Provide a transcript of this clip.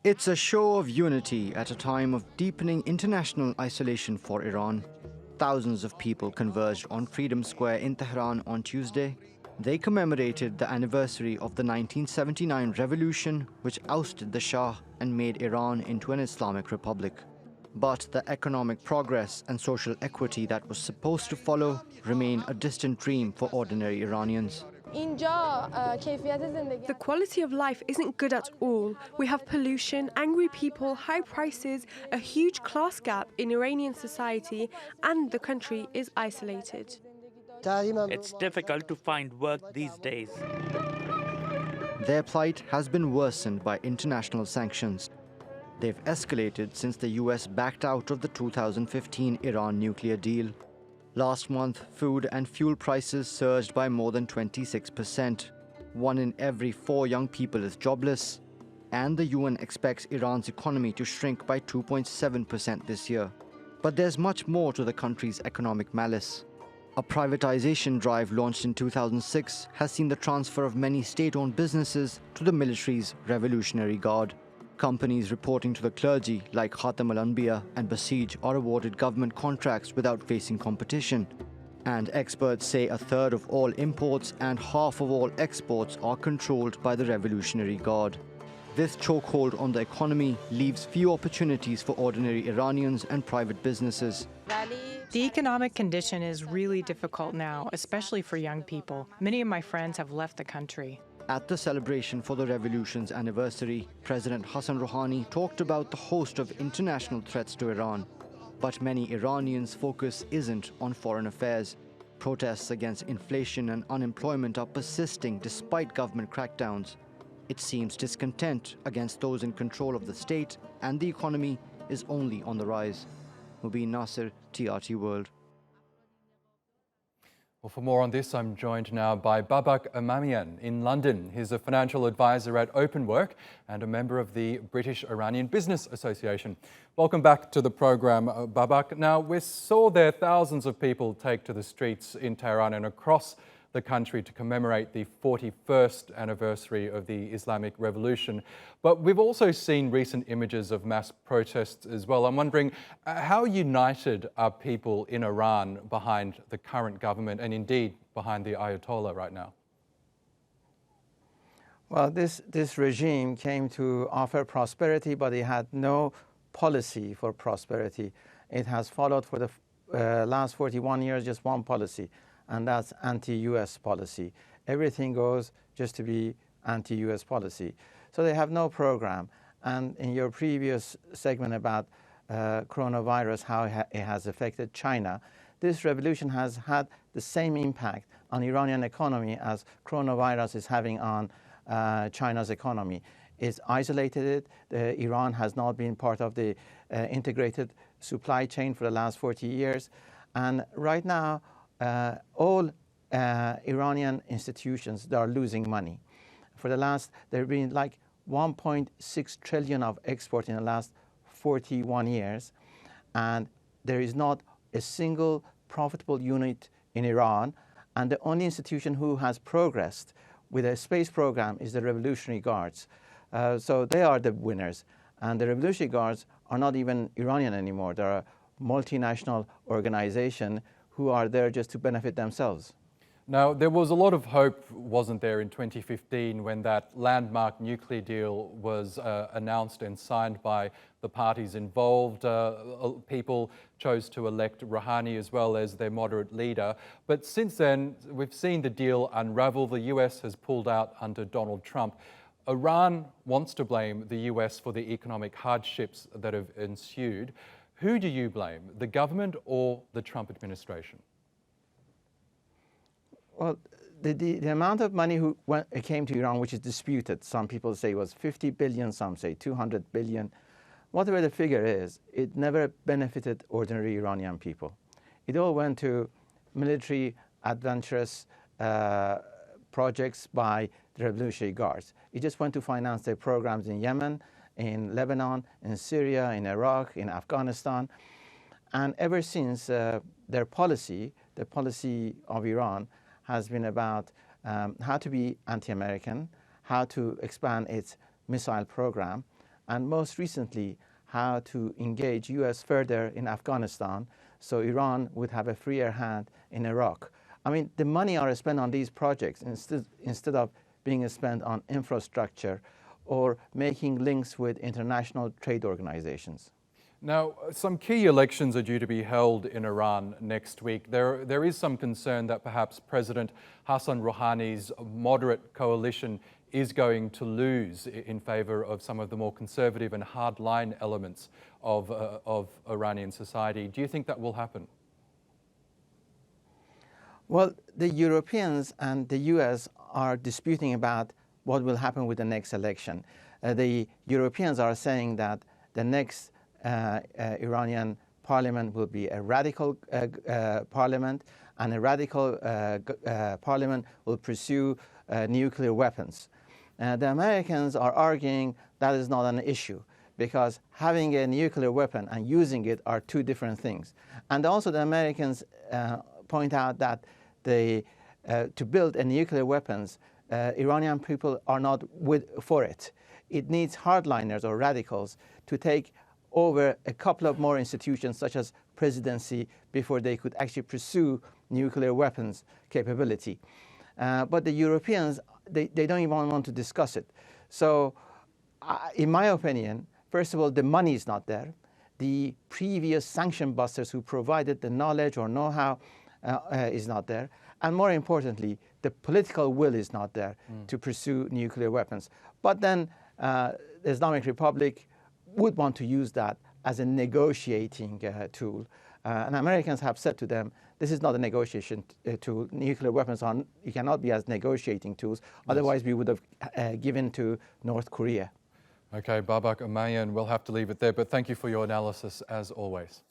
It's a show of unity at a time of deepening international isolation for Iran. Thousands of people converged on Freedom Square in Tehran on Tuesday. They commemorated the anniversary of the 1979 revolution, which ousted the Shah and made Iran into an Islamic republic. But the economic progress and social equity that was supposed to follow remain a distant dream for ordinary Iranians. The quality of life isn't good at all. We have pollution, angry people, high prices, a huge class gap in Iranian society, and the country is isolated. It's difficult to find work these days. Their plight has been worsened by international sanctions. They've escalated since the US backed out of the 2015 Iran nuclear deal. Last month, food and fuel prices surged by more than 26%. 1 in every 4 young people is jobless. And the UN expects Iran's economy to shrink by 2.7% this year. But there's much more to the country's economic malice. A privatization drive launched in 2006 has seen the transfer of many state-owned businesses to the military's Revolutionary Guard. Companies reporting to the clergy, like Khatam al-Anbiya and Basij, are awarded government contracts without facing competition. And experts say a third of all imports and half of all exports are controlled by the Revolutionary Guard. This chokehold on the economy leaves few opportunities for ordinary Iranians and private businesses. The economic condition is really difficult now, especially for young people. Many of my friends have left the country. At the celebration for the revolution's anniversary, President Hassan Rouhani talked about the host of international threats to Iran. But many Iranians' focus isn't on foreign affairs. Protests against inflation and unemployment are persisting despite government crackdowns. It seems discontent against those in control of the state and the economy is only on the rise. Mobin Nasir, TRT World. Well, for more on this, I'm joined now by Babak Emamian in London. He's a financial advisor at Openwork and a member of the British Iranian Business Association. Welcome back to the program, Babak. Now, we saw there thousands of people take to the streets in Tehran and across the country to commemorate the 41st anniversary of the Islamic Revolution. But we've also seen recent images of mass protests as well. I'm wondering, how united are people in Iran behind the current government and indeed behind the Ayatollah right now? Well, this regime came to offer prosperity, but it had no policy for prosperity. It has followed for the last 41 years just one policy, and that's anti-US policy. Everything goes just to be anti-US policy. So they have no program. And in your previous segment about coronavirus, how it has affected China, this revolution has had the same impact on Iranian economy as coronavirus is having on China's economy. It's isolated it. Iran has not been part of the integrated supply chain for the last 40 years. And right now, all Iranian institutions, they are losing money. For the last, there have been like 1.6 trillion of export in the last 41 years, and there is not a single profitable unit in Iran, and the only institution who has progressed with a space program is the Revolutionary Guards. So they are the winners, and the Revolutionary Guards are not even Iranian anymore. They're a multinational organization who are there just to benefit themselves. Now, there was a lot of hope, wasn't there, in 2015 when that landmark nuclear deal was announced and signed by the parties involved. People chose to elect Rouhani as well as their moderate leader. But since then, we've seen the deal unravel. The US has pulled out under Donald Trump. Iran wants to blame the US for the economic hardships that have ensued. Who do you blame, the government or the Trump administration? Well, the amount of money came to Iran, which is disputed. Some people say it was 50 billion, some say 200 billion. Whatever the figure is, it never benefited ordinary Iranian people. It all went to military adventurous projects by the Revolutionary Guards. It just went to finance their programs in Yemen, in Lebanon, in Syria, in Iraq, in Afghanistan. And ever since their policy, the policy of Iran, has been about how to be anti-American, how to expand its missile program, and most recently, how to engage U.S. further in Afghanistan so Iran would have a freer hand in Iraq. I mean, the money are spent on these projects instead of being spent on infrastructure or making links with international trade organizations. Now, some key elections are due to be held in Iran next week. There is some concern that perhaps President Hassan Rouhani's moderate coalition is going to lose in favor of some of the more conservative and hardline elements of Iranian society. Do you think that will happen? Well, the Europeans and the US are disputing about what will happen with the next election. The Europeans are saying that the next Iranian parliament will be a radical parliament, and a radical parliament will pursue nuclear weapons. The Americans are arguing that is not an issue because having a nuclear weapon and using it are two different things. And also the Americans point out that to build a nuclear weapons, Iranian people are not for it. It needs hardliners or radicals to take over a couple of more institutions such as presidency before they could actually pursue nuclear weapons capability. But the Europeans, they don't even want to discuss it. So in my opinion, first of all, the money is not there. The previous sanction busters who provided the knowledge or know-how is not there. And more importantly, the political will is not there to pursue nuclear weapons. But then the Islamic Republic would want to use that as a negotiating tool. And Americans have said to them, this is not a negotiation tool. Nuclear weapons you cannot be as negotiating tools. Yes. Otherwise, we would have given to North Korea. Okay, Babak Emamian, we'll have to leave it there, but thank you for your analysis as always.